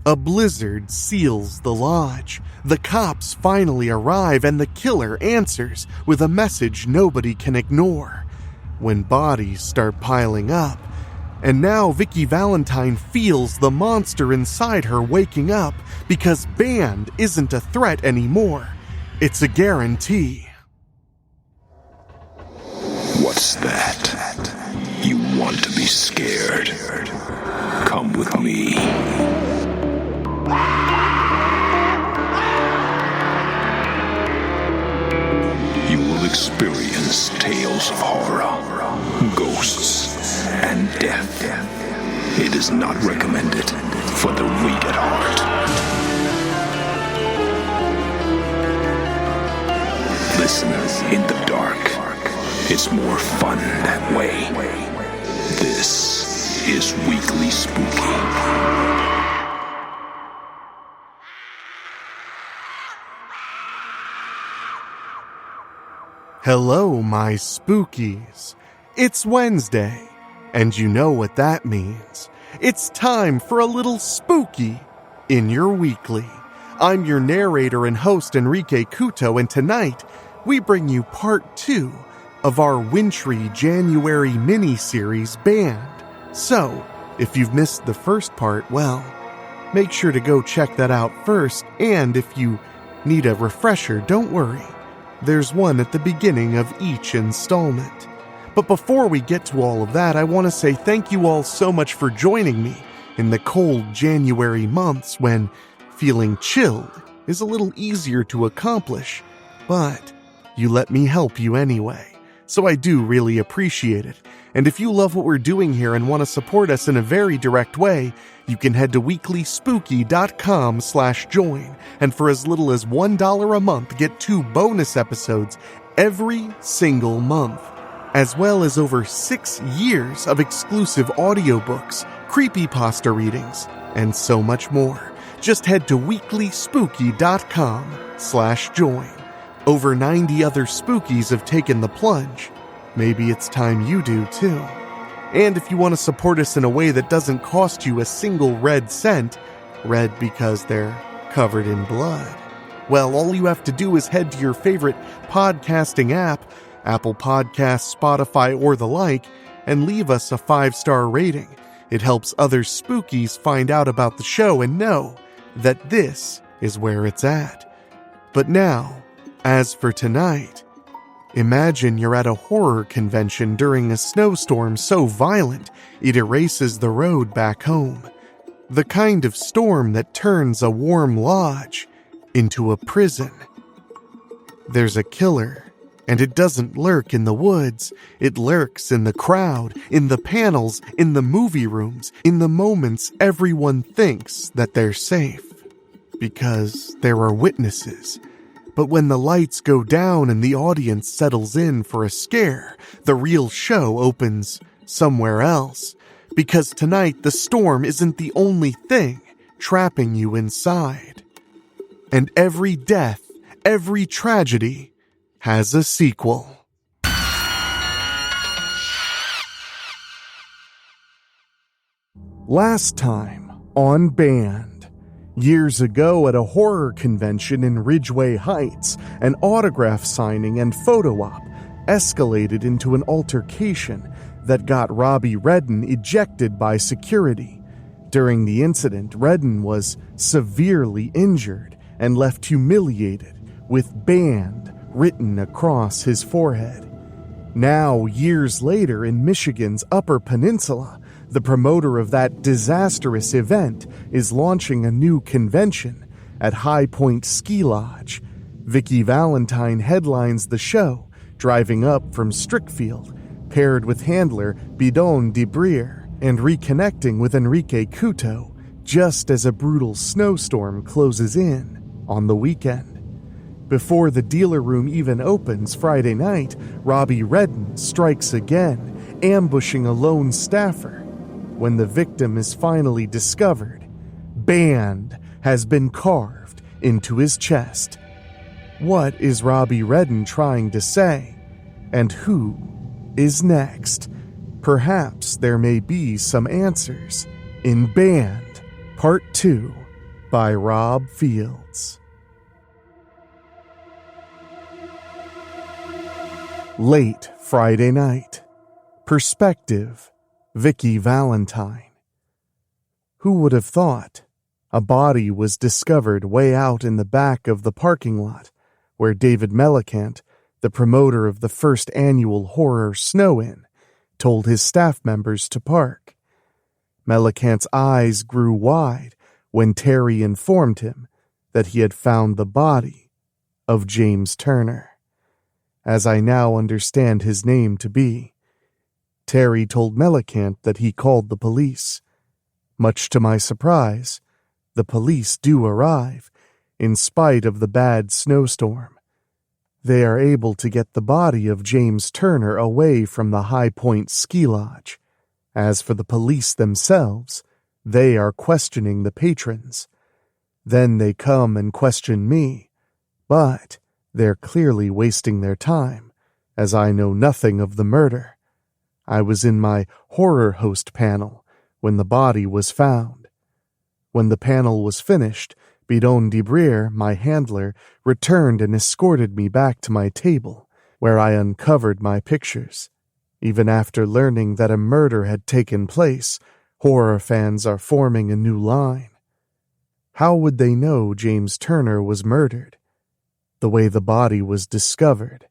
A blizzard seals the lodge. The cops finally arrive and the killer answers with a message nobody can ignore. When bodies start piling up, and now Vickie Valentine feels the monster inside her waking up because Band isn't a threat anymore. It's a guarantee. What's that? You want to be scared? Come with me. You will experience tales of horror, ghosts, and death. It is not recommended for the weak at heart. Listen in the dark. It's more fun that way. This is Weekly Spooky. Hello, my spookies. It's Wednesday, and you know what that means. It's time for a little spooky in your weekly. I'm your narrator and host, Enrique Couto, and tonight we bring you part 2 of our wintry January mini-series Band. So, if you've missed the first part, well, make sure to go check that out first, and if you need a refresher, don't worry. There's one at the beginning of each installment. But before we get to all of that, I want to say thank you all so much for joining me in the cold January months when feeling chilled is a little easier to accomplish, but you let me help you anyway. So I do really appreciate it. And if you love what we're doing here and want to support us in a very direct way, you can head to weeklyspooky.com/join, and for as little as $1 a month, get 2 bonus episodes every single month, as well as over 6 years of exclusive audiobooks, creepypasta readings, and so much more. Just head to weeklyspooky.com/join. Over 90 other spookies have taken the plunge. Maybe it's time you do too. And if you want to support us in a way that doesn't cost you a single red cent, red because they're covered in blood, well, all you have to do is head to your favorite podcasting app, Apple Podcasts, Spotify, or the like, and leave us a 5-star rating. It helps other spookies find out about the show and know that this is where it's at. But now, as for tonight, imagine you're at a horror convention during a snowstorm so violent it erases the road back home. The kind of storm that turns a warm lodge into a prison. There's a killer, and it doesn't lurk in the woods. It lurks in the crowd, in the panels, in the movie rooms, in the moments everyone thinks that they're safe. Because there are witnesses. But when the lights go down and the audience settles in for a scare, the real show opens somewhere else. Because tonight the storm isn't the only thing trapping you inside. And every death, every tragedy has a sequel. Last time on Band. Years ago at a horror convention in Ridgeway Heights, an autograph signing and photo op escalated into an altercation that got Robbie Redden ejected by security. During the incident, Redden was severely injured and left humiliated with Band written across his forehead. Now, years later in Michigan's Upper Peninsula, the promoter of that disastrous event is launching a new convention at High Point Ski Lodge. Vickie Valentine headlines the show, driving up from Strickfield, paired with handler Bidon de Briere, and reconnecting with Enrique Couto just as a brutal snowstorm closes in on the weekend. Before the dealer room even opens Friday night, Robbie Redden strikes again, ambushing a lone staffer. When the victim is finally discovered, Band has been carved into his chest. What is Robbie Redden trying to say? And who is next? Perhaps there may be some answers in Band Part 2 by Rob Fields. Late Friday night. Perspective, Vickie Valentine. Who would have thought? A body was discovered way out in the back of the parking lot where David Melicant, the promoter of the first annual horror snow-in, told his staff members to park. Melicant's eyes grew wide when Terry informed him that he had found the body of James Turner, as I now understand his name to be. Terry told Melicant that he called the police. Much to my surprise, the police do arrive, in spite of the bad snowstorm. They are able to get the body of James Turner away from the High Point ski lodge. As for the police themselves, they are questioning the patrons. Then they come and question me, but they're clearly wasting their time, as I know nothing of the murder. I was in my horror host panel when the body was found. When the panel was finished, Bidon Debrier, my handler, returned and escorted me back to my table, where I uncovered my pictures. Even after learning that a murder had taken place, horror fans are forming a new line. How would they know James Turner was murdered? The way the body was discovered,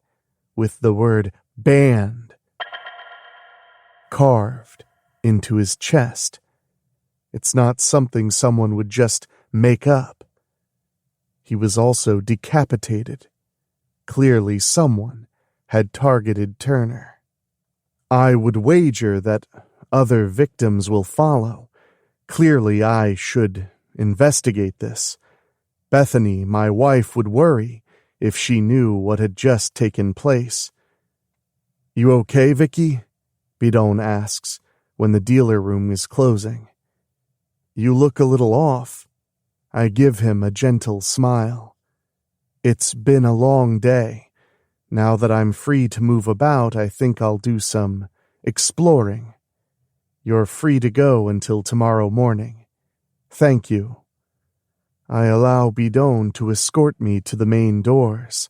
with the word "banned" carved into his chest. It's not something someone would just make up. He was also decapitated. Clearly someone had targeted Turner. I would wager that other victims will follow. Clearly I should investigate this. Bethany, my wife, would worry if she knew what had just taken place. "You okay, Vickie?" Bidon asks when the dealer room is closing. "You look a little off." I give him a gentle smile. It's been a long day. Now that I'm free to move about, I think I'll do some exploring. You're free to go until tomorrow morning. Thank you. I allow Bidon to escort me to the main doors.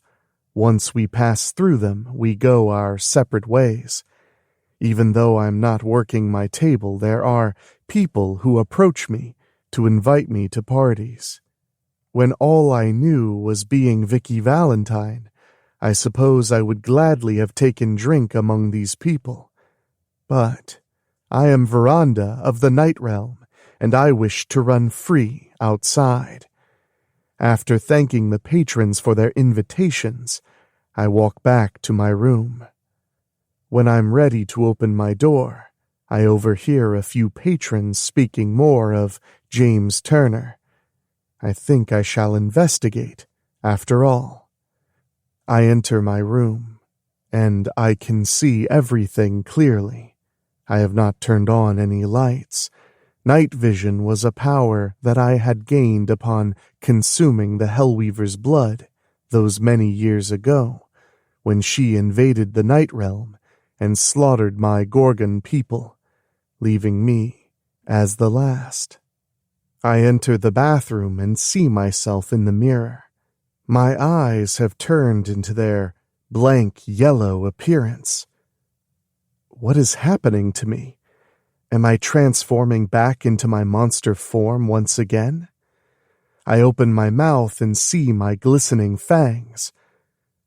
Once we pass through them, we go our separate ways. Even though I'm not working my table, there are people who approach me to invite me to parties. When all I knew was being Vickie Valentine, I suppose I would gladly have taken drink among these people. But I am Veranda of the Night Realm, and I wish to run free outside. After thanking the patrons for their invitations, I walk back to my room. When I'm ready to open my door, I overhear a few patrons speaking more of James Turner. I think I shall investigate, after all. I enter my room, and I can see everything clearly. I have not turned on any lights. Night vision was a power that I had gained upon consuming the Hellweaver's blood those many years ago, when she invaded the Night Realm and slaughtered my Gorgon people, leaving me as the last. I enter the bathroom and see myself in the mirror. My eyes have turned into their blank yellow appearance. What is happening to me? Am I transforming back into my monster form once again? I open my mouth and see my glistening fangs.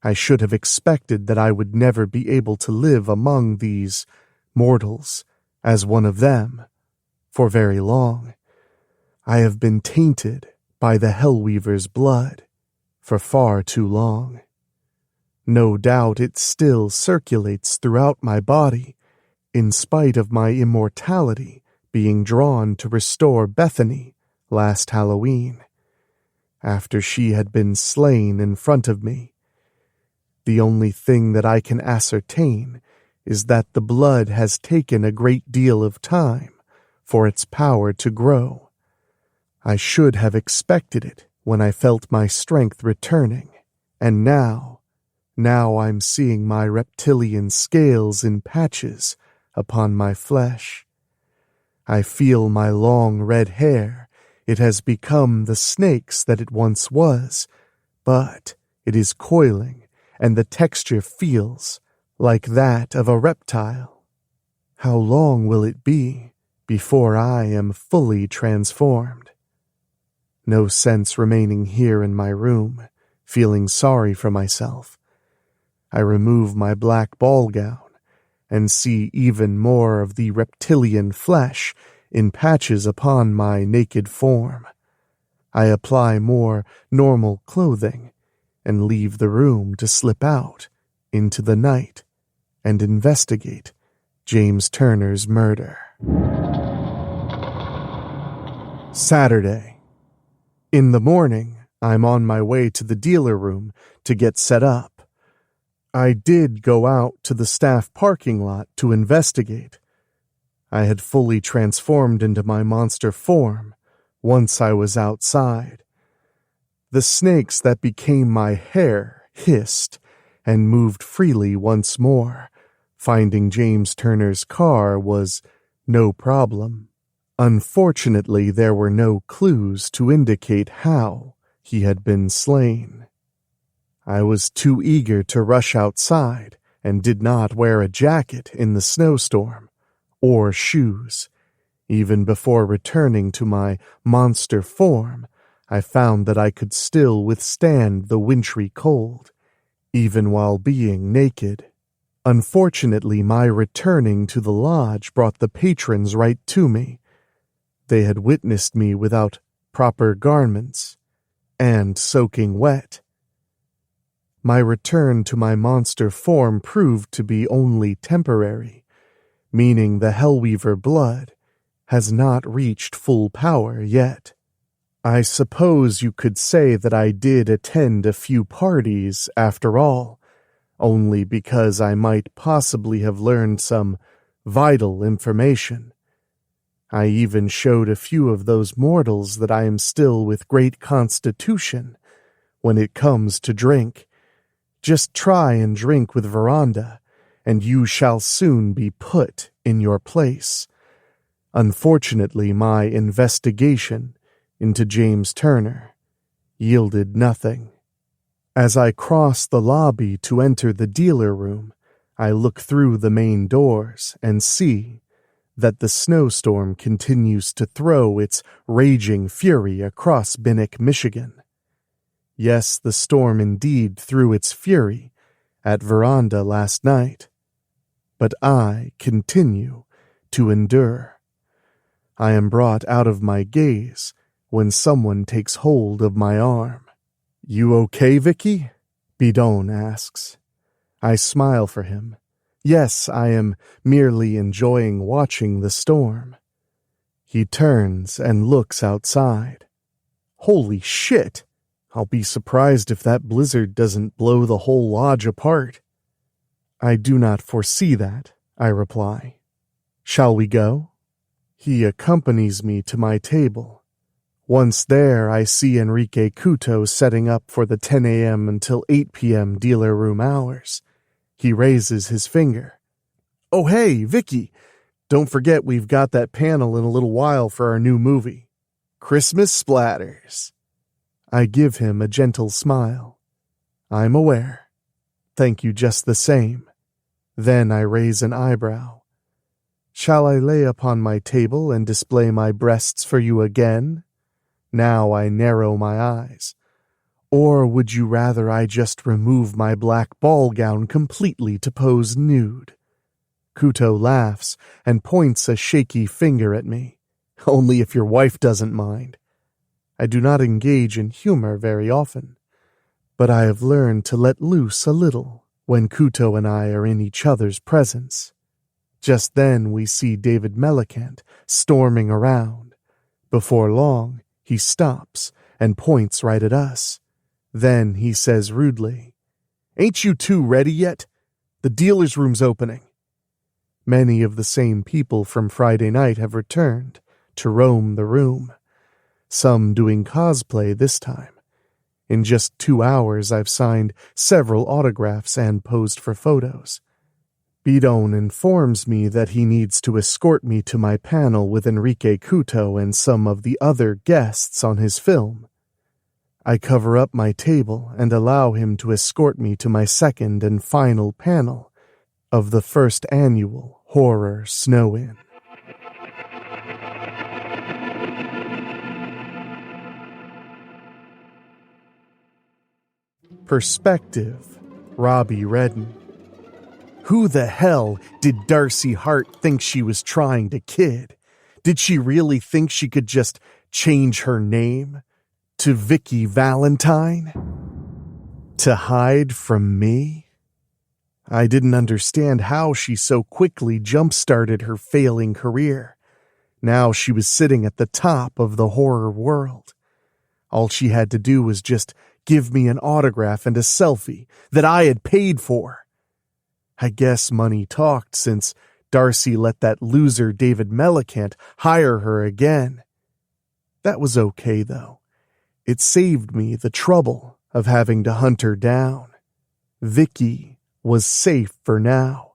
I should have expected that I would never be able to live among these mortals as one of them for very long. I have been tainted by the Hellweaver's blood for far too long. No doubt it still circulates throughout my body, in spite of my immortality being drawn to restore Bethany last Halloween, after she had been slain in front of me. The only thing that I can ascertain is that the blood has taken a great deal of time for its power to grow. I should have expected it when I felt my strength returning, and now I'm seeing my reptilian scales in patches upon my flesh. I feel my long red hair It has become the snakes that it once was, but it is coiling, and the texture feels like that of a reptile. How long will it be before I am fully transformed? No sense remaining here in my room, feeling sorry for myself. I remove my black ball gown and see even more of the reptilian flesh in patches upon my naked form. I apply more normal clothing and leave the room to slip out into the night and investigate James Turner's murder. Saturday. In the morning, I'm on my way to the dealer room to get set up. I did go out to the staff parking lot to investigate. I had fully transformed into my monster form once I was outside. The snakes that became my hair hissed and moved freely once more. Finding James Turner's car was no problem. Unfortunately, there were no clues to indicate how he had been slain. I was too eager to rush outside and did not wear a jacket in the snowstorm or shoes. Even before returning to my monster form, I found that I could still withstand the wintry cold, even while being naked. Unfortunately, my returning to the lodge brought the patrons right to me. They had witnessed me without proper garments and soaking wet. My return to my monster form proved to be only temporary, meaning the Hellweaver blood has not reached full power yet. I suppose you could say that I did attend a few parties after all, only because I might possibly have learned some vital information. I even showed a few of those mortals that I am still with great constitution when it comes to drink. Just try and drink with Veranda, and you shall soon be put in your place. Unfortunately, my investigation into James Turner yielded nothing. As I cross the lobby to enter the dealer room, I look through the main doors and see that the snowstorm continues to throw its raging fury across Binnick, Michigan. Yes, the storm indeed threw its fury at Veranda last night, but I continue to endure. I am brought out of my gaze when someone takes hold of my arm. "You okay, Vickie?" Bidon asks. I smile for him. Yes, I am merely enjoying watching the storm. He turns and looks outside. Holy shit! I'll be surprised if that blizzard doesn't blow the whole lodge apart. I do not foresee that, I reply. Shall we go? He accompanies me to my table. Once there, I see Enrique Couto setting up for the 10 a.m. until 8 p.m. dealer room hours. He raises his finger. "Oh, hey, Vickie, don't forget we've got that panel in a little while for our new movie. Christmas Splatters." I give him a gentle smile. I'm aware. Thank you just the same. Then I raise an eyebrow. Shall I lay upon my table and display my breasts for you again? Now I narrow my eyes. Or would you rather I just remove my black ball gown completely to pose nude? Couto laughs and points a shaky finger at me. Only if your wife doesn't mind. I do not engage in humor very often, but I have learned to let loose a little when Couto and I are in each other's presence. Just then we see David Melicant storming around. Before long, he stops and points right at us. Then he says rudely, "Ain't you two ready yet? The dealer's room's opening." Many of the same people from Friday night have returned to roam the room. Some doing cosplay this time. In just 2 hours, I've signed several autographs and posed for photos. Bidon informs me that he needs to escort me to my panel with Enrique Couto and some of the other guests on his film. I cover up my table and allow him to escort me to my second and final panel of the first annual Horror Snow-In. Perspective, Robbie Redden. Who the hell did Darcy Hart think she was trying to kid? Did she really think she could just change her name to Vickie Valentine? To hide from me? I didn't understand how she so quickly jump-started her failing career. Now she was sitting at the top of the horror world. All she had to do was just give me an autograph and a selfie that I had paid for. I guess money talked since Darcy let that loser David Melicant hire her again. That was okay, though. It saved me the trouble of having to hunt her down. Vickie was safe for now,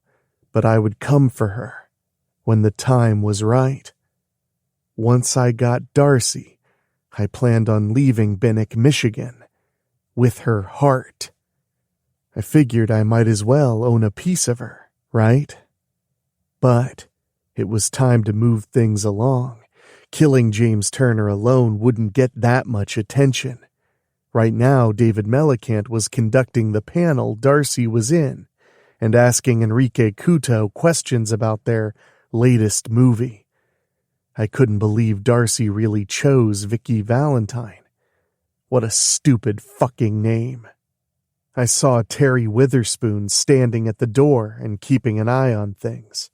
but I would come for her when the time was right. Once I got Darcy, I planned on leaving Bennick, Michigan, with her heart. I figured I might as well own a piece of her, right? But it was time to move things along. Killing James Turner alone wouldn't get that much attention. Right now, David Melicant was conducting the panel Darcy was in and asking Enrique Couto questions about their latest movie. I couldn't believe Darcy really chose Vickie Valentine. What a stupid fucking name. I saw Terry Witherspoon standing at the door and keeping an eye on things.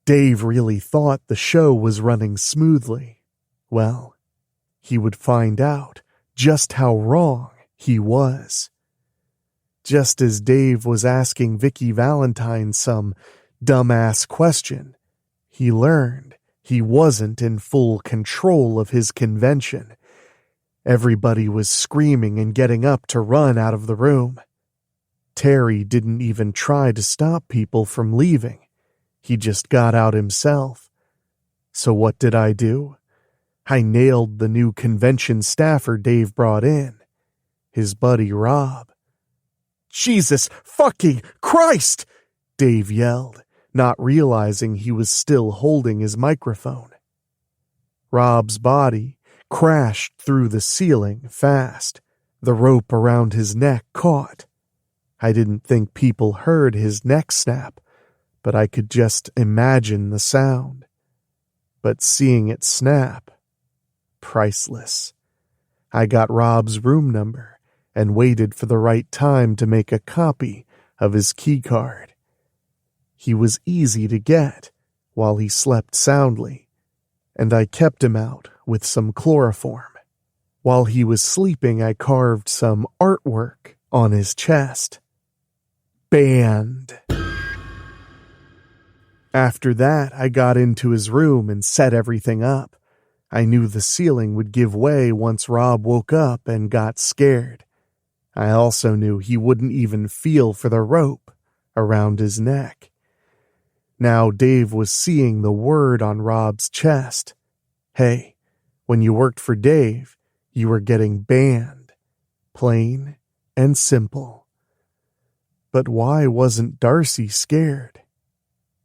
Dave really thought the show was running smoothly. Well, he would find out just how wrong he was. Just as Dave was asking Vickie Valentine some dumbass question, he learned he wasn't in full control of his convention. Everybody was screaming and getting up to run out of the room. Terry didn't even try to stop people from leaving. He just got out himself. So what did I do? I nailed the new convention staffer Dave brought in, his buddy Rob. "Jesus fucking Christ!" Dave yelled, not realizing he was still holding his microphone. Rob's body crashed through the ceiling fast. The rope around his neck caught. I didn't think people heard his neck snap, but I could just imagine the sound. But seeing it snap, priceless. I got Rob's room number and waited for the right time to make a copy of his keycard. He was easy to get while he slept soundly, and I kept him out with some chloroform. While he was sleeping, I carved some artwork on his chest. Banned. After that, I got into his room and set everything up. I knew the ceiling would give way once Rob woke up and got scared. I also knew he wouldn't even feel for the rope around his neck. Now Dave was seeing the word on Rob's chest. Hey, when you worked for Dave, you were getting banned. Plain and simple. But why wasn't Darcy scared?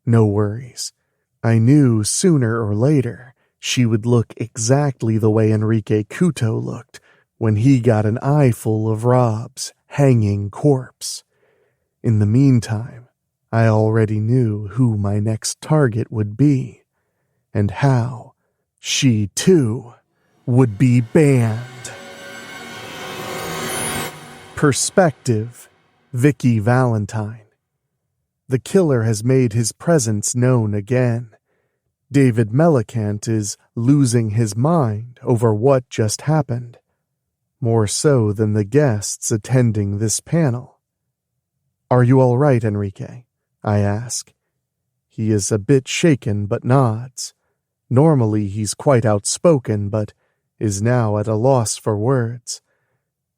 No worries. I knew sooner or later she would look exactly the way Enrique Couto looked when he got an eyeful of Rob's hanging corpse. In the meantime, I already knew who my next target would be, and how she, too, would be banned. Perspective, Vickie Valentine. The killer has made his presence known again. David Melicant is losing his mind over what just happened, more so than the guests attending this panel. "Are you all right, Enrique?" I ask. He is a bit shaken but nods. Normally he's quite outspoken, but is now at a loss for words.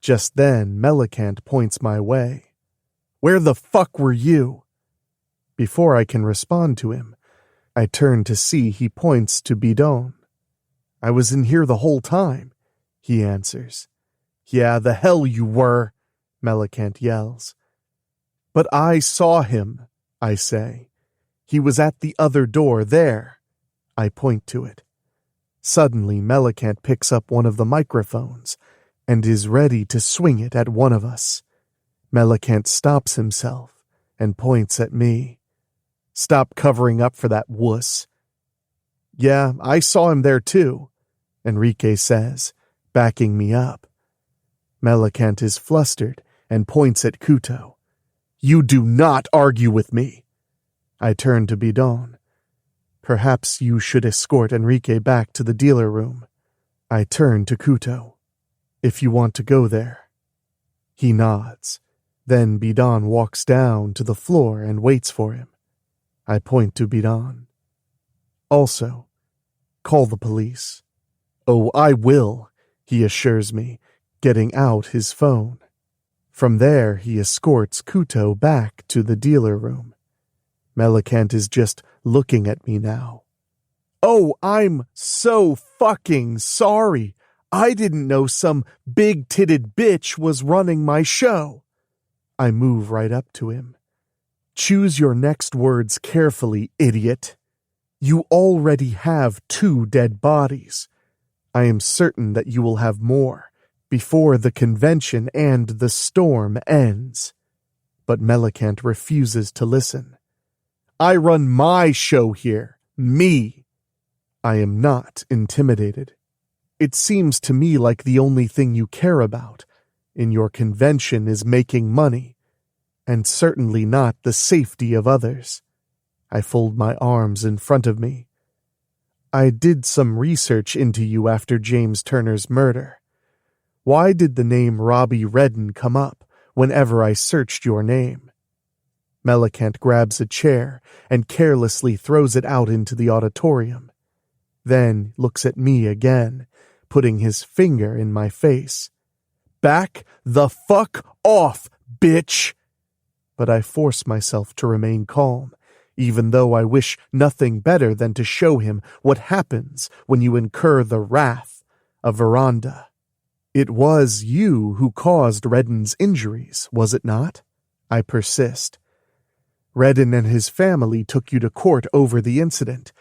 Just then, Melicant points my way. "Where the fuck were you?" Before I can respond to him, I turn to see he points to Bidon. "I was in here the whole time," he answers. "Yeah, the hell you were," Melicant yells. "But I saw him," I say. "He was at the other door there." I point to it. Suddenly, Melicant picks up one of the microphones and is ready to swing it at one of us. Melicant stops himself and points at me. "Stop covering up for that wuss." "Yeah, I saw him there too," Enrique says, backing me up. Melicant is flustered and points at Couto. "You do not argue with me." I turn to Bidon. "Perhaps you should escort Enrique back to the dealer room." I turn to Couto. "If you want to go there." He nods. Then Bidon walks down to the floor and waits for him. I point to Bidon. "Also, call the police." "Oh, I will," he assures me, getting out his phone. From there, he escorts Couto back to the dealer room. Melicant is just looking at me now. "Oh, I'm so fucking sorry. I didn't know some big-titted bitch was running my show." I move right up to him. "Choose your next words carefully, idiot. You already have 2 dead bodies. I am certain that you will have more before the convention and the storm ends." But Melicant refuses to listen. "I run my show here. Me." I am not intimidated. It seems to me like the only thing you care about in your convention is making money, and certainly not the safety of others. I fold my arms in front of me. "I did some research into you after James Turner's murder. Why did the name Robbie Redden come up whenever I searched your name?" Melicant grabs a chair and carelessly throws it out into the auditorium. Then looks at me again, putting his finger in my face. "Back the fuck off, bitch!" But I force myself to remain calm, even though I wish nothing better than to show him what happens when you incur the wrath of Veranda. "It was you who caused Redden's injuries, was it not?" I persist. "Redden and his family took you to court over the incident.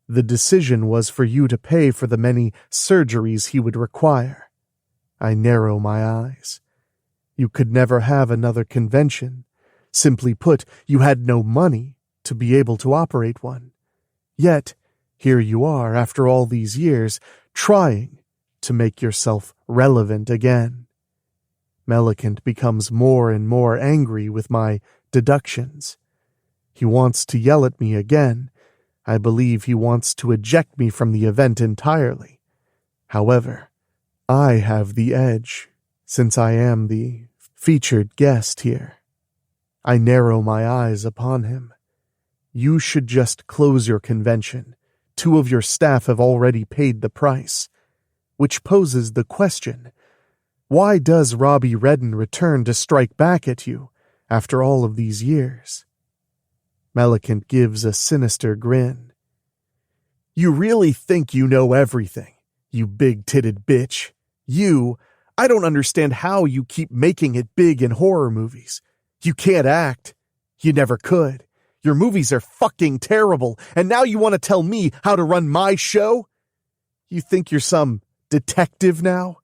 The decision was for you to pay for the many surgeries he would require." I narrow my eyes. "You could never have another convention. Simply put, you had no money to be able to operate one. Yet, here you are after all these years, trying to make yourself relevant again." Melicant becomes more and more angry with my deductions. He wants to yell at me again. I believe he wants to eject me from the event entirely. However, I have the edge, since I am the featured guest here. I narrow my eyes upon him. "You should just close your convention. 2 of your staff have already paid the price." Which poses the question, why does Robbie Redden return to strike back at you after all of these years? Melicant gives a sinister grin. "You really think you know everything, you big-titted bitch. I don't understand how you keep making it big in horror movies. You can't act. You never could. Your movies are fucking terrible, and now you want to tell me how to run my show? You think you're some detective now?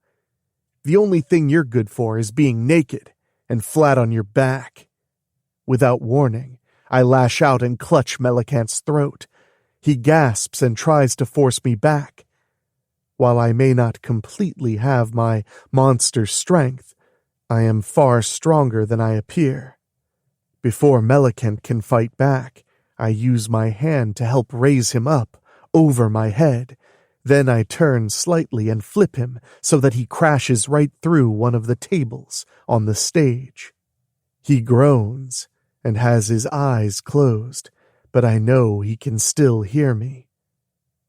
The only thing you're good for is being naked and flat on your back." Without warning, I lash out and clutch Melicant's throat. He gasps and tries to force me back. While I may not completely have my monster strength, I am far stronger than I appear. Before Melicant can fight back, I use my hand to help raise him up over my head. Then I turn slightly and flip him so that he crashes right through one of the tables on the stage. He groans and has his eyes closed, but I know he can still hear me.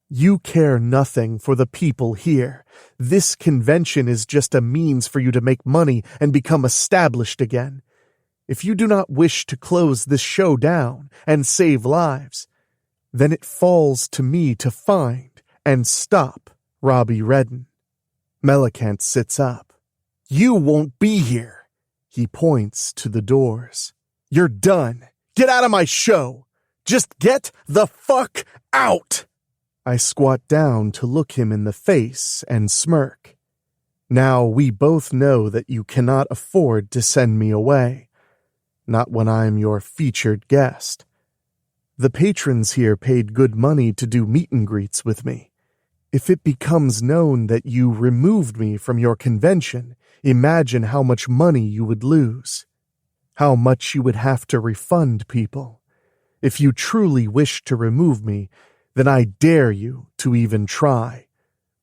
"You care nothing for the people here. This convention is just a means for you to make money and become established again. If you do not wish to close this show down and save lives, then it falls to me to find and stop Robbie Redden. Melicant sits up. You won't be here. He points to the doors. You're done. Get out of my show. Just get the fuck out. I squat down to look him in the face and smirk. Now we both know that you cannot afford to send me away. Not when I'm your featured guest. The patrons here paid good money to do meet and greets with me. If it becomes known that you removed me from your convention, imagine how much money you would lose. How much you would have to refund people. If you truly wish to remove me, then I dare you to even try.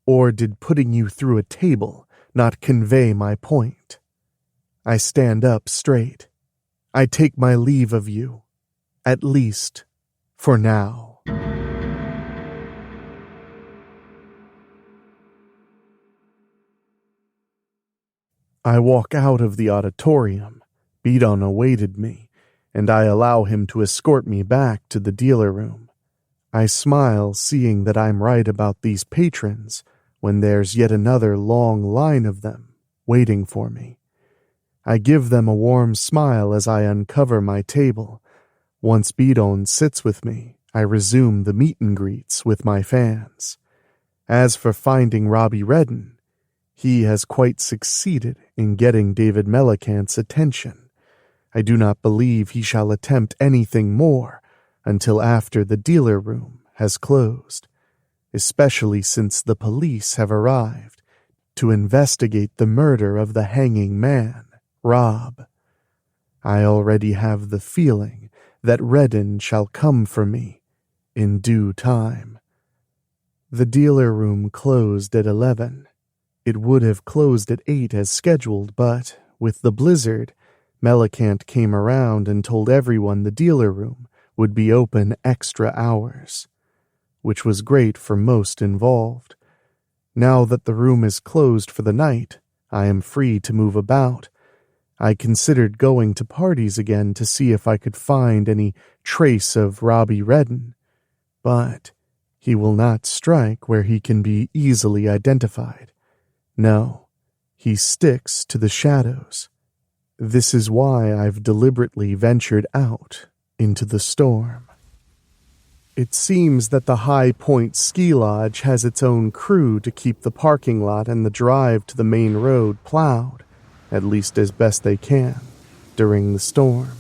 Or did putting you through a table not convey my point? I stand up straight. I take my leave of you, at least for now. I walk out of the auditorium. Beaton awaited me, and I allow him to escort me back to the dealer room. I smile, seeing that I'm right about these patrons, when there's yet another long line of them waiting for me. I give them a warm smile as I uncover my table. Once Beaton sits with me, I resume the meet and greets with my fans. As for finding Robbie Redden, he has quite succeeded in getting David Melicant's attention. I do not believe he shall attempt anything more until after the dealer room has closed, especially since the police have arrived to investigate the murder of the hanging man, Rob. I already have the feeling that Redden shall come for me in due time. The dealer room closed at 11. It would have closed at 8 as scheduled, but with the blizzard, Melicant came around and told everyone the dealer room would be open extra hours, which was great for most involved. Now that the room is closed for the night, I am free to move about. I considered going to parties again to see if I could find any trace of Robbie Redden, but he will not strike where he can be easily identified. No, he sticks to the shadows. This is why I've deliberately ventured out into the storm. It seems that the High Point Ski Lodge has its own crew to keep the parking lot and the drive to the main road plowed, at least as best they can, during the storm.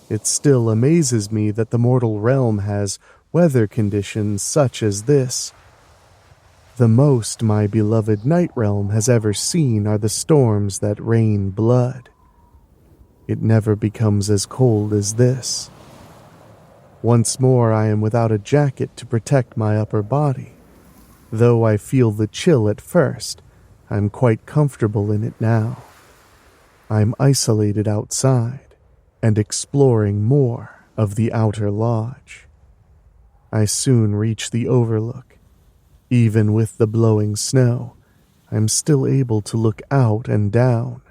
It still amazes me that the mortal realm has weather conditions such as this. The most my beloved night realm has ever seen are the storms that rain blood. It never becomes as cold as this. Once more I am without a jacket to protect my upper body. Though I feel the chill at first, I'm quite comfortable in it now. I'm isolated outside and exploring more of the outer lodge. I soon reach the overlook. Even with the blowing snow, I'm still able to look out and down.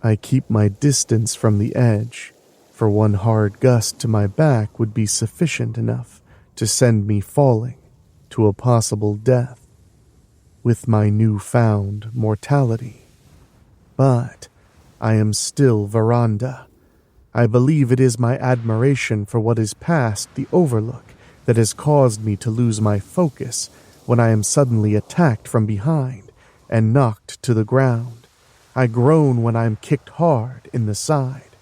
I keep my distance from the edge, for one hard gust to my back would be sufficient enough to send me falling to a possible death with my newfound mortality. But I am still Veranda. I believe it is my admiration for what is past the overlook that has caused me to lose my focus when I am suddenly attacked from behind and knocked to the ground. I groan when I am kicked hard in the side.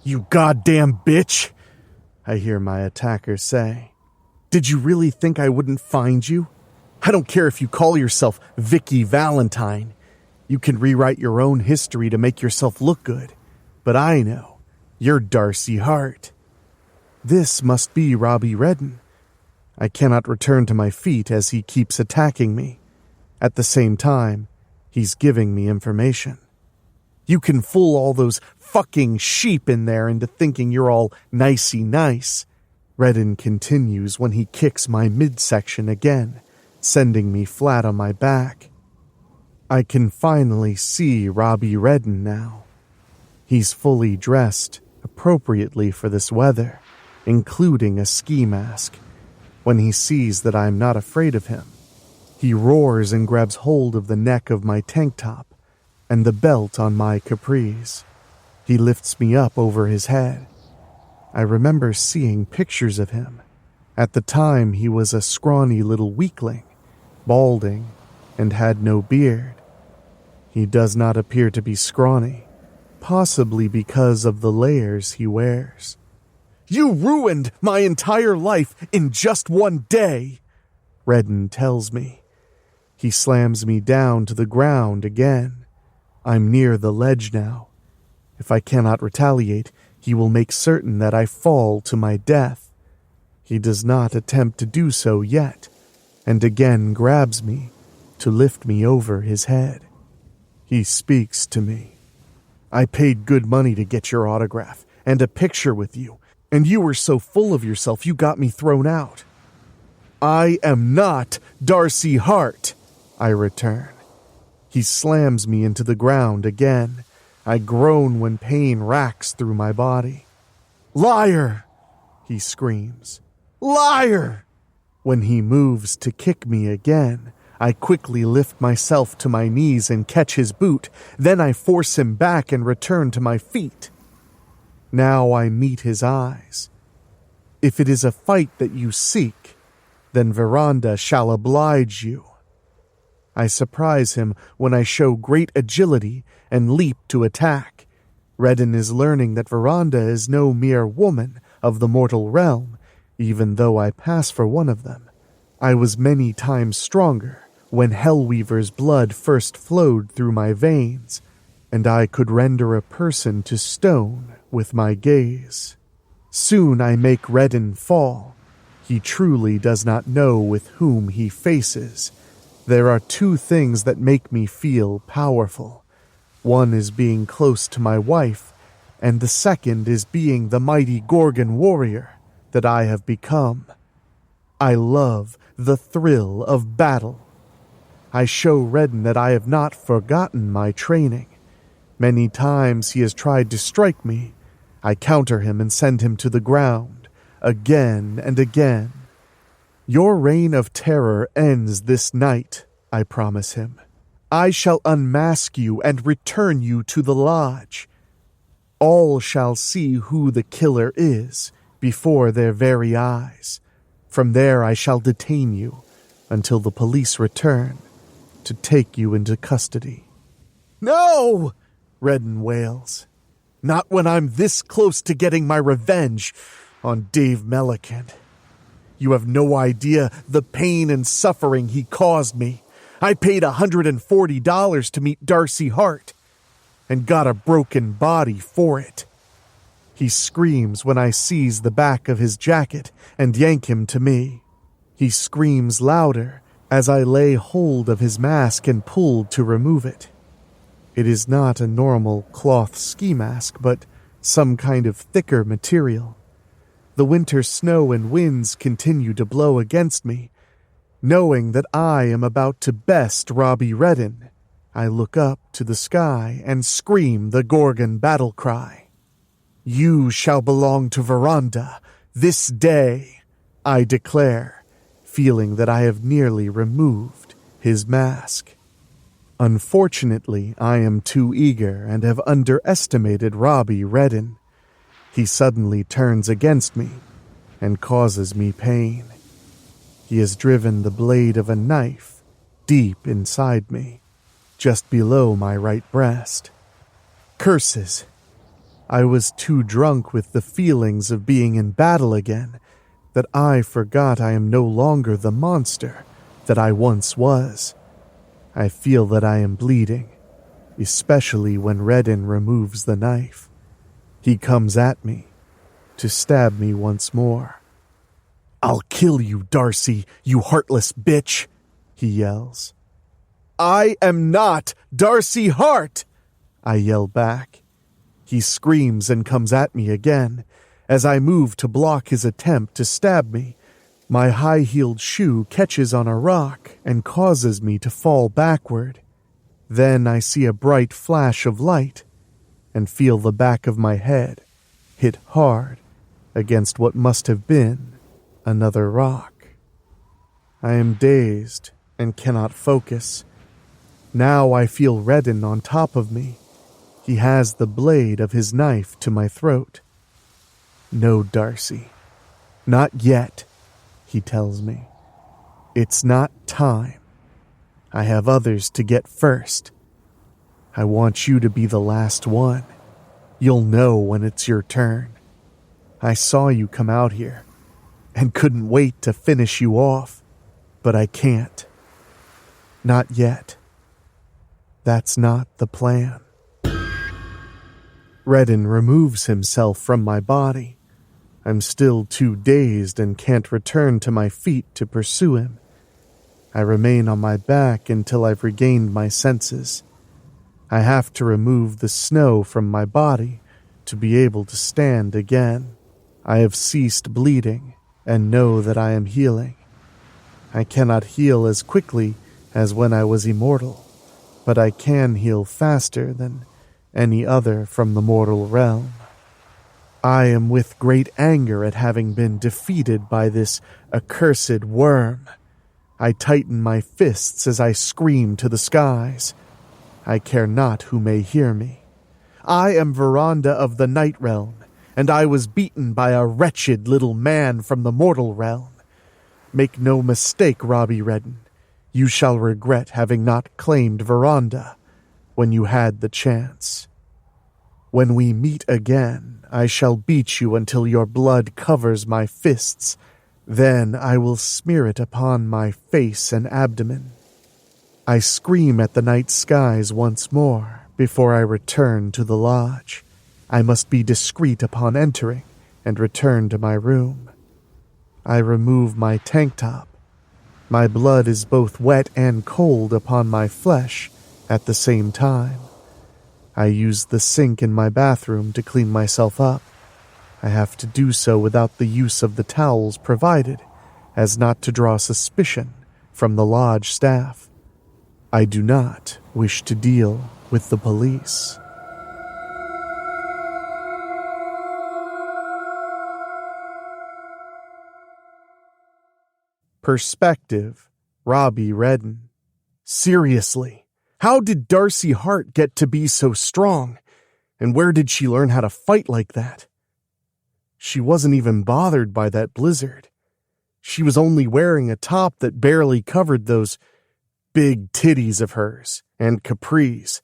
"You goddamn bitch!" I hear my attacker say. "Did you really think I wouldn't find you? I don't care if you call yourself Vickie Valentine. You can rewrite your own history to make yourself look good. But I know you're Darcy Hart. This must be Robbie Redden. I cannot return to my feet as he keeps attacking me. At the same time, he's giving me information. You can fool all those fucking sheep in there into thinking you're all nicey nice. Redden continues when he kicks my midsection again, sending me flat on my back. I can finally see Robbie Redden now. He's fully dressed appropriately for this weather, including a ski mask. When he sees that I'm not afraid of him, he roars and grabs hold of the neck of my tank top and the belt on my capris. He lifts me up over his head. I remember seeing pictures of him. At the time, he was a scrawny little weakling, balding, and had no beard. He does not appear to be scrawny, possibly because of the layers he wears. "You ruined my entire life in just one day," Redden tells me. He slams me down to the ground again. I'm near the ledge now. If I cannot retaliate, he will make certain that I fall to my death. He does not attempt to do so yet, and again grabs me to lift me over his head. He speaks to me. "I paid good money to get your autograph and a picture with you, and you were so full of yourself you got me thrown out." "I am not Darcy Hart," I return. He slams me into the ground again. I groan when pain racks through my body. "Liar!" he screams. "Liar!" When he moves to kick me again, I quickly lift myself to my knees and catch his boot. Then I force him back and return to my feet. Now I meet his eyes. "If it is a fight that you seek, then Veranda shall oblige you." I surprise him when I show great agility and leap to attack. Redden is learning that Veranda is no mere woman of the mortal realm, even though I pass for one of them. I was many times stronger when Hellweaver's blood first flowed through my veins, and I could render a person to stone with my gaze. Soon I make Redden fall. He truly does not know with whom he faces. There are two things that make me feel powerful. One is being close to my wife, and the second is being the mighty Gorgon warrior that I have become. I love the thrill of battle. I show Redden that I have not forgotten my training. Many times he has tried to strike me. I counter him and send him to the ground, again and again. "Your reign of terror ends this night," I promise him. "I shall unmask you and return you to the lodge. All shall see who the killer is before their very eyes. From there I shall detain you until the police return to take you into custody." "No!" Redden wails. "Not when I'm this close to getting my revenge on Dave Melicant. You have no idea the pain and suffering he caused me. I paid $140 to meet Darcy Hart, and got a broken body for it." He screams when I seize the back of his jacket and yank him to me. He screams louder as I lay hold of his mask and pull to remove it. It is not a normal cloth ski mask, but some kind of thicker material. The winter snow and winds continue to blow against me. Knowing that I am about to best Robbie Redden, I look up to the sky and scream the Gorgon battle cry. "You shall belong to Veranda this day," I declare, feeling that I have nearly removed his mask. Unfortunately, I am too eager and have underestimated Robbie Redden. He suddenly turns against me and causes me pain. He has driven the blade of a knife deep inside me, just below my right breast. Curses! I was too drunk with the feelings of being in battle again that I forgot I am no longer the monster that I once was. I feel that I am bleeding, especially when Redden removes the knife. He comes at me to stab me once more. "I'll kill you, Darcy, you heartless bitch," he yells. "I am not Darcy Hart," I yell back. He screams and comes at me again. As I move to block his attempt to stab me, my high-heeled shoe catches on a rock and causes me to fall backward. Then I see a bright flash of light, and feel the back of my head hit hard against what must have been another rock. I am dazed and cannot focus. Now I feel Redden on top of me. He has the blade of his knife to my throat. "No, Darcy. Not yet," he tells me. "It's not time. I have others to get first. I want you to be the last one. You'll know when it's your turn. I saw you come out here and couldn't wait to finish you off, but I can't. Not yet. That's not the plan." Redden removes himself from my body. I'm still too dazed and can't return to my feet to pursue him. I remain on my back until I've regained my senses. I have to remove the snow from my body to be able to stand again. I have ceased bleeding and know that I am healing. I cannot heal as quickly as when I was immortal, but I can heal faster than any other from the mortal realm. I am with great anger at having been defeated by this accursed worm. I tighten my fists as I scream to the skies. I care not who may hear me. I am Veranda of the Night Realm, and I was beaten by a wretched little man from the mortal realm. Make no mistake, Robbie Redden. You shall regret having not claimed Veranda when you had the chance. When we meet again, I shall beat you until your blood covers my fists. Then I will smear it upon my face and abdomen. I scream at the night skies once more before I return to the lodge. I must be discreet upon entering and return to my room. I remove my tank top. My blood is both wet and cold upon my flesh at the same time. I use the sink in my bathroom to clean myself up. I have to do so without the use of the towels provided, as not to draw suspicion from the lodge staff. I do not wish to deal with the police. Perspective, Robbie Redden. Seriously, how did Darcy Hart get to be so strong? And where did she learn how to fight like that? She wasn't even bothered by that blizzard. She was only wearing a top that barely covered those big titties of hers and capris.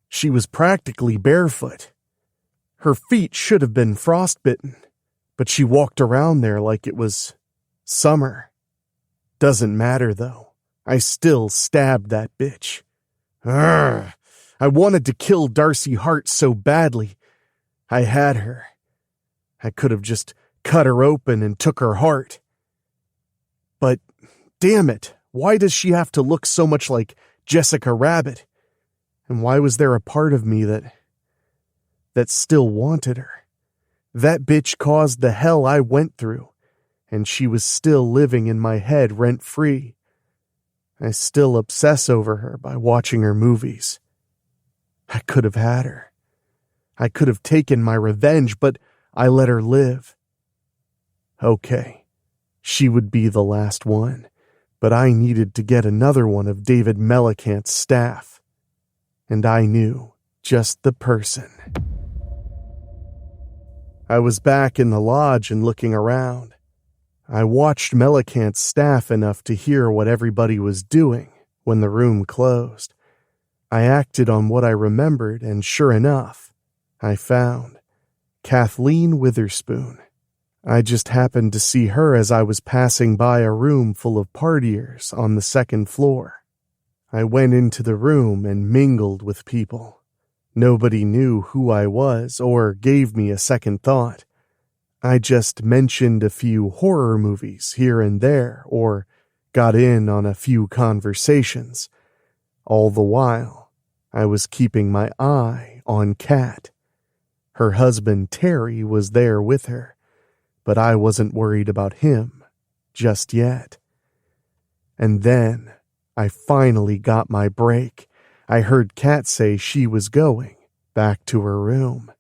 She was practically barefoot. Her feet should have been frostbitten, but she walked around there like it was summer. Doesn't matter, though. I still stabbed that bitch. Urgh! I wanted to kill Darcy Hart so badly. I had her. I could have just cut her open and took her heart. But, damn it, why does she have to look so much like Jessica Rabbit? And why was there a part of me that still wanted her? That bitch caused the hell I went through, and she was still living in my head rent-free. I still obsess over her by watching her movies. I could have had her. I could have taken my revenge, but I let her live. Okay, she would be the last one, but I needed to get another one of David Melicant's staff. And I knew just the person. I was back in the lodge and looking around. I watched Melicant's staff enough to hear what everybody was doing when the room closed. I acted on what I remembered, and sure enough, I found Kathleen Witherspoon. I just happened to see her as I was passing by a room full of partiers on the second floor. I went into the room and mingled with people. Nobody knew who I was or gave me a second thought. I just mentioned a few horror movies here and there or got in on a few conversations. All the while, I was keeping my eye on Kat. Her husband, Terry, was there with her, but I wasn't worried about him just yet. And then I finally got my break. I heard Kat say she was going, back to her room.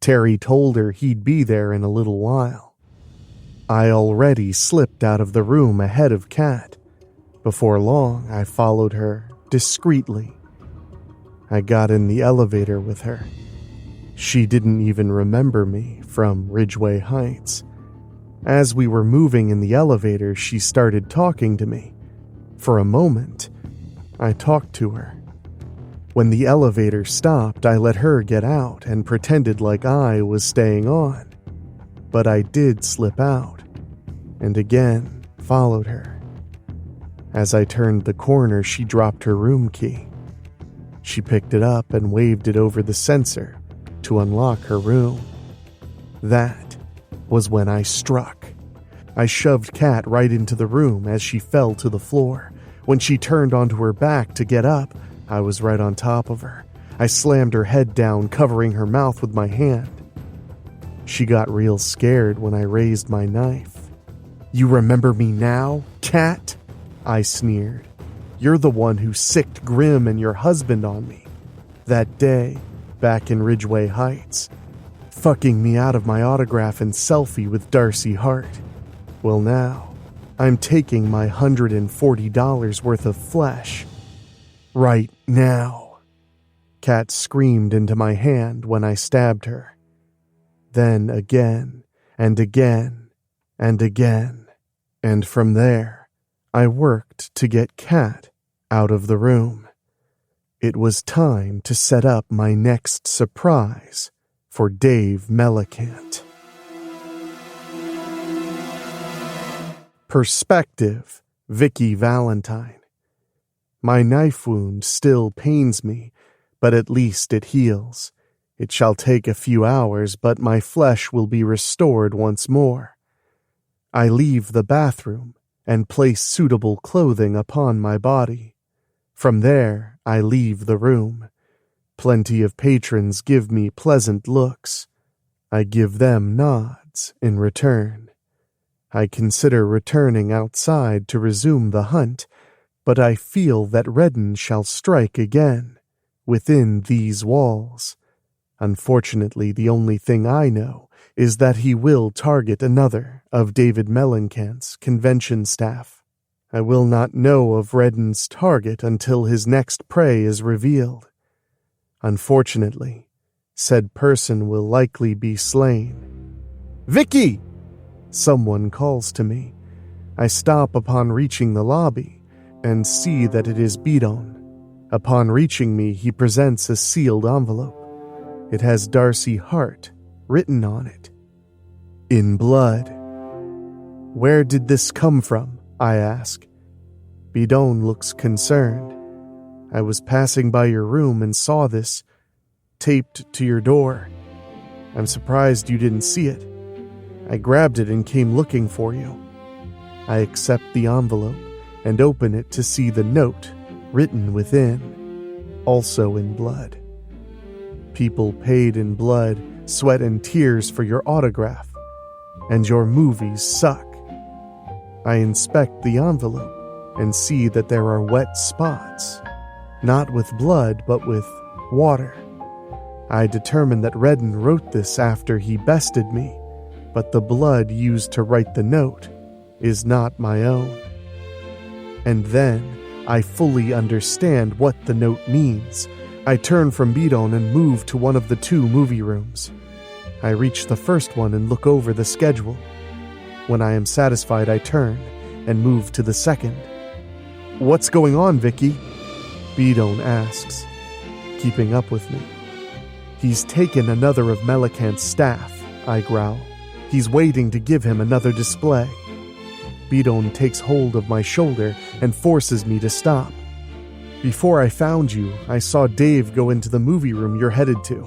Terry told her he'd be there in a little while. I already slipped out of the room ahead of Kat. Before long, I followed her discreetly. I got in the elevator with her. She didn't even remember me from Ridgeway Heights. As we were moving in the elevator, she started talking to me. For a moment, I talked to her. When the elevator stopped, I let her get out and pretended like I was staying on. But I did slip out, and again followed her. As I turned the corner, she dropped her room key. She picked it up and waved it over the sensor to unlock her room. That was when I struck. I shoved Kat right into the room as she fell to the floor. When she turned onto her back to get up, I was right on top of her. I slammed her head down, covering her mouth with my hand. She got real scared when I raised my knife. "You remember me now, Kat?" I sneered. "You're the one who sicked Grim and your husband on me. That day, back in Ridgeway Heights. Fucking me out of my autograph and selfie with Darcy Hart. Well now, I'm taking my $140 worth of flesh. Right now." Kat screamed into my hand when I stabbed her. Then again, and again, and again. And from there, I worked to get Kat out of the room. It was time to set up my next surprise for Dave Melicant. Perspective, Vickie Valentine. My knife wound still pains me, but at least it heals. It shall take a few hours, but my flesh will be restored once more. I leave the bathroom and place suitable clothing upon my body. From there, I leave the room. Plenty of patrons give me pleasant looks. I give them nods in return. I consider returning outside to resume the hunt, but I feel that Redden shall strike again, within these walls. Unfortunately, the only thing I know is that he will target another of David Melicant's convention staff. I will not know of Redden's target until his next prey is revealed. Unfortunately, said person will likely be slain. "Vickie!" Someone calls to me. I stop upon reaching the lobby and see that it is Bidon. Upon reaching me, he presents a sealed envelope. It has Darcy Hart written on it, in blood. "Where did this come from?" I ask. Bidon looks concerned. "I was passing by your room and saw this, taped to your door. I'm surprised you didn't see it. I grabbed it and came looking for you." I accept the envelope and open it to see the note written within, also in blood. "People paid in blood, sweat and tears for your autograph, and your movies suck." I inspect the envelope and see that there are wet spots, not with blood but with water. I determine that Redden wrote this after he bested me, but the blood used to write the note is not my own. And then I fully understand what the note means. I turn from Bidon and move to one of the two movie rooms. I reach the first one and look over the schedule. When I am satisfied, I turn and move to the second. "What's going on, Vickie?" Bidon asks, keeping up with me. "He's taken another of Melicant's staff," I growl. "He's waiting to give him another display." Bidon takes hold of my shoulder and forces me to stop. "Before I found you, I saw Dave go into the movie room you're headed to.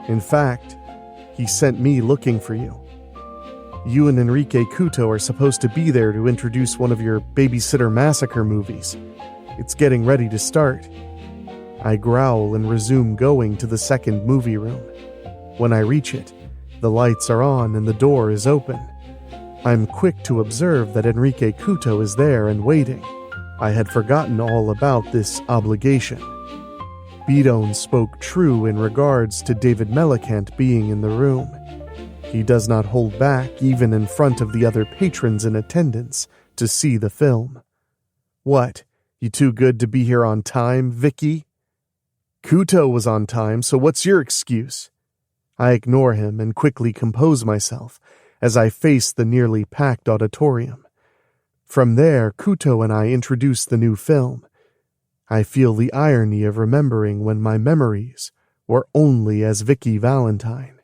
In fact, he sent me looking for you. You and Enrique Couto are supposed to be there to introduce one of your Babysitter Massacre movies. It's getting ready to start." I growl and resume going to the second movie room. When I reach it, the lights are on and the door is open. I'm quick to observe that Enrique Couto is there and waiting. I had forgotten all about this obligation. Bidone spoke true in regards to David Melicant being in the room. He does not hold back even in front of the other patrons in attendance to see the film. What, you too good to be here on time, Vickie? Kuto was on time, so what's your excuse? I ignore him and quickly compose myself as I face the nearly packed auditorium. From there, Kuto and I introduce the new film. I feel the irony of remembering when my memories were only as Vickie Valentine.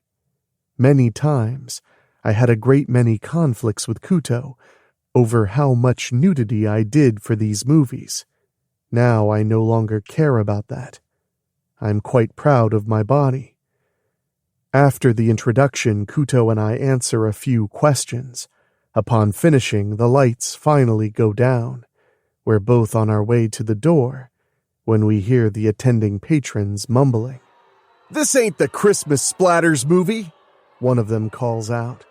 Many times, I had a great many conflicts with Kuto over how much nudity I did for these movies. Now I no longer care about that. I'm quite proud of my body. After the introduction, Kuto and I answer a few questions. Upon finishing, the lights finally go down. We're both on our way to the door when we hear the attending patrons mumbling. "This ain't the Christmas Splatters movie," one of them calls out.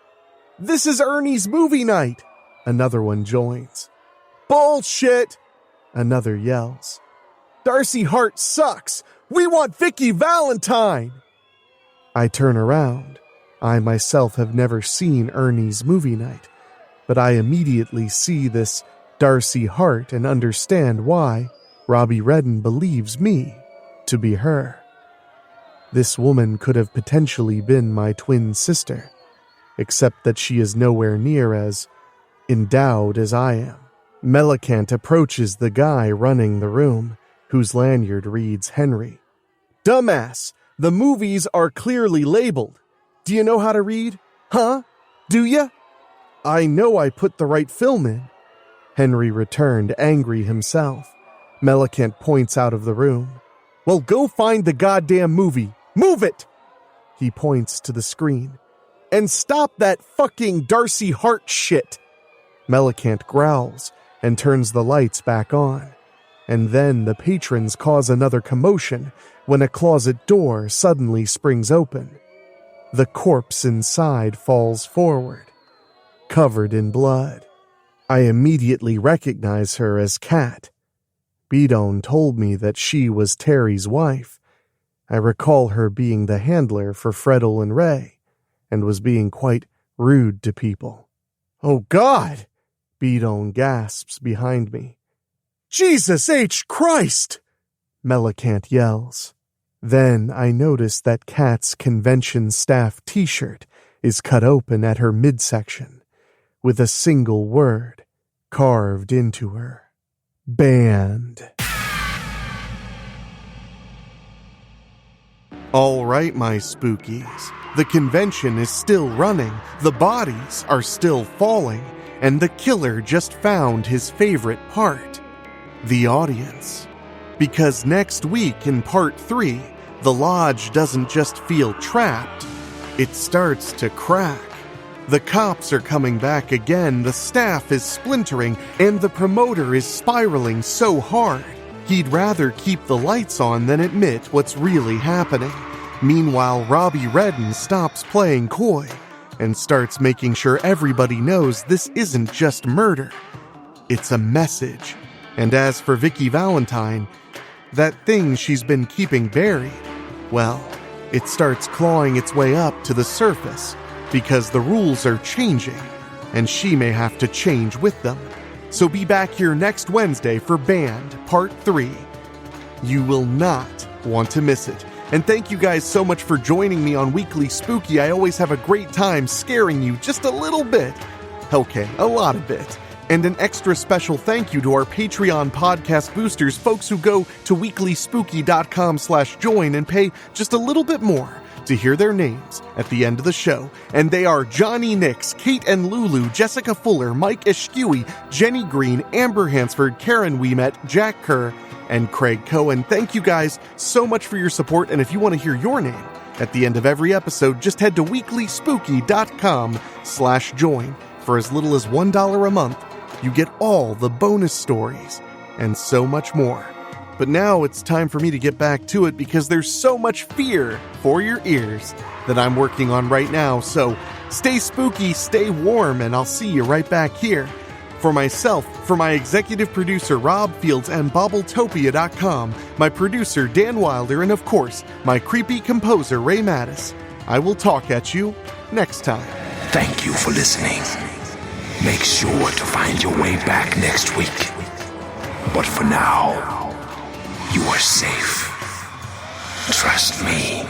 "This is Ernie's movie night," another one joins. "Bullshit," another yells. "Darcy Hart sucks. We want Vickie Valentine." I turn around. I myself have never seen Ernie's movie night, but I immediately see this Darcy Hart and understand why Robbie Redden believes me to be her. This woman could have potentially been my twin sister, except that she is nowhere near as endowed as I am. Melicant approaches the guy running the room, whose lanyard reads Henry. "Dumbass, the movies are clearly labeled. Do you know how to read? Huh? Do ya?" "I know I put the right film in," Henry returned, angry himself. Melicant points out of the room. "Well, go find the goddamn movie. Move it!" He points to the screen. "And stop that fucking Darcy Hart shit." Melicant growls and turns the lights back on. And then the patrons cause another commotion when a closet door suddenly springs open. The corpse inside falls forward, covered in blood. I immediately recognize her as Kat. Bidone told me that she was Terry's wife. I recall her being the handler for Freddle and Ray, and was being quite rude to people. "Oh God!" Bidone gasps behind me. "Jesus H. Christ!" Melicant yells. Then I notice that Kat's convention staff t-shirt is cut open at her midsection, with a single word carved into her. Banned. All right, my spookies. The convention is still running, the bodies are still falling, and the killer just found his favorite part, the audience. Because next week in part 3, the lodge doesn't just feel trapped, it starts to crack. The cops are coming back again, the staff is splintering, and the promoter is spiraling so hard, he'd rather keep the lights on than admit what's really happening. Meanwhile, Robbie Redden stops playing coy and starts making sure everybody knows this isn't just murder. It's a message. And as for Vickie Valentine, that thing she's been keeping buried, well, it starts clawing its way up to the surface because the rules are changing, and she may have to change with them. So be back here next Wednesday for Banned Part 3. You will not want to miss it. And thank you guys so much for joining me on Weekly Spooky. I always have a great time scaring you just a little bit. Okay, a lot of it. And an extra special thank you to our Patreon podcast boosters, folks who go to weeklyspooky.com/join and pay just a little bit more to hear their names at the end of the show. And they are Johnny Nix, Kate and Lulu, Jessica Fuller, Mike Eschewey, Jenny Green, Amber Hansford, Karen Weemet, Jack Kerr, and Craig Cohen. Thank you guys so much for your support, and if you want to hear your name at the end of every episode, just head to weeklyspooky.com/join. For as little as $1 a month, you get all the bonus stories and so much more. But now it's time for me to get back to it because there's so much fear for your ears that I'm working on right now. So stay spooky, stay warm, and I'll see you right back here For myself, for my executive producer Rob Fields and Bobbletopia.com, my producer Dan Wilder, and of course, my creepy composer Ray Mattis, I will talk at you next time. Thank you for listening. Make sure to find your way back next week. But for now, you are safe. Trust me.